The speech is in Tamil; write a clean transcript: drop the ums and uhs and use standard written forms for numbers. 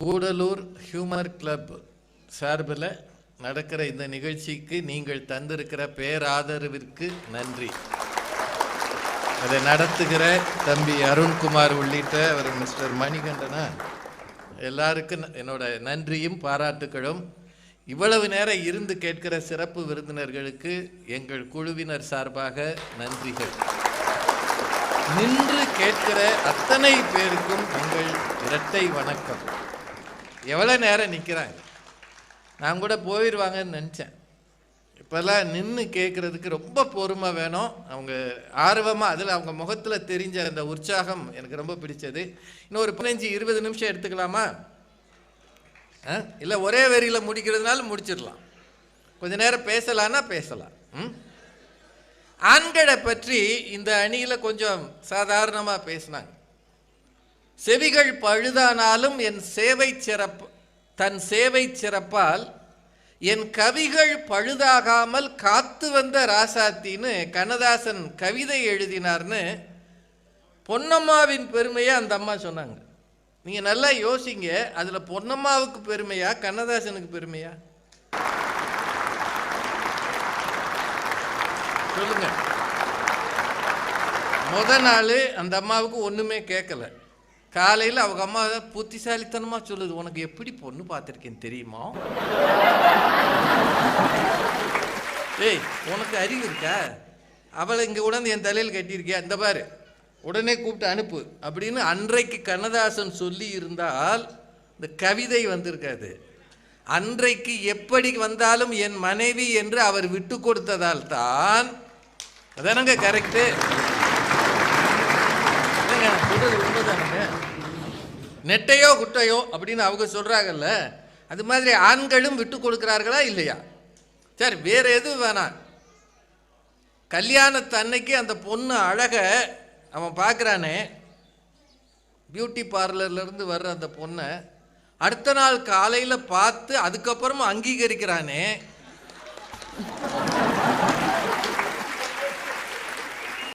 கூடலூர் ஹியூமர் கிளப் சார்பில் நடக்கிற இந்த நிகழ்ச்சிக்கு நீங்கள் தந்திருக்கிற பேராதரவிற்கு நன்றி. அதை நடத்துகிற தம்பி அருண்குமார் உள்ளிட்ட அவர் மிஸ்டர் மணிகண்டனா எல்லாருக்கும் என்னோட நன்றியும் பாராட்டுகளும். இவ்வளவு நேரம் இருந்து கேட்கிற சிறப்பு விருந்தினர்களுக்கு எங்கள் குழுவினர் சார்பாக நன்றிகள். நின்று கேட்கிற அத்தனை பேருக்கும் எங்கள் இரட்டை வணக்கம். எவ்வளோ நேரம் நிற்கிறாங்க, நான் கூட போயிடுவாங்கன்னு நினச்சேன். இப்போல்லாம் நின்று கேட்குறதுக்கு ரொம்ப பொறுமை வேணும். அவங்க ஆர்வமாக அதில் அவங்க முகத்தில் தெரிஞ்ச அந்த உற்சாகம் எனக்கு ரொம்ப பிடிச்சது. இன்னும் ஒரு 15-20 நிமிஷம் எடுத்துக்கலாமா? இல்லை ஒரே வரியில் முடிக்கிறதுனால முடிச்சிடலாம். கொஞ்ச நேரம் பேசலான்னா பேசலாம். ஆண்களை பற்றி இந்த அணியில் கொஞ்சம் சாதாரணமாக பேசினாங்க. செவிகள் பழுதானாலும் தன் சேவை சிறப்பால் என் கவிகள் பழுதாகாமல் காத்து வந்த ராசாத்தின்னு கண்ணதாசன் கவிதை எழுதினார்னு பொன்னம்மாவின் பெருமையை அந்த அம்மா சொன்னாங்க. நீங்கள் நல்லா யோசிங்க, அதில் பொன்னம்மாவுக்கு பெருமையா கண்ணதாசனுக்கு பெருமையா? சொல்லுங்க. முத நாள் அந்த அம்மாவுக்கு ஒன்றுமே கேட்கல. காலையில் அவங்க அம்மா புத்திசாலித்தனமாக சொல்லுது, உனக்கு எப்படி பொண்ணு பார்த்துருக்கேன்னு தெரியுமா? ஏய், உனக்கு அறிவு இருக்கா? அவளை இங்கே உடனே என் தலையில் கட்டியிருக்கியா, இந்த பாரு, உடனே கூப்பிட்டு அனுப்பு அப்படின்னு அன்றைக்கு கண்ணதாசன் சொல்லி இருந்தால் இந்த கவிதை வந்திருக்காது. அன்றைக்கு எப்படி வந்தாலும் என் மனைவி என்று அவர் விட்டு கொடுத்ததால் தான் அதானங்க கரெக்டு. உண்மைதானுங்க. நெட்டையோ குட்டையோ அப்படின்னு அவங்க சொல்றாங்கல்ல, அது மாதிரி ஆண்களும் விட்டு கொடுக்கிறார்களா இல்லையா? சரி, வேற எதுவும் வேணாம். கல்யாணத்தன்னைக்கு அந்த பொண்ணு அழக அவன் பார்க்குறானே, பியூட்டி பார்லர்லேருந்து வர்ற அந்த பொண்ணை அடுத்த நாள் காலையில் பார்த்து அதுக்கப்புறமா அங்கீகரிக்கிறானே,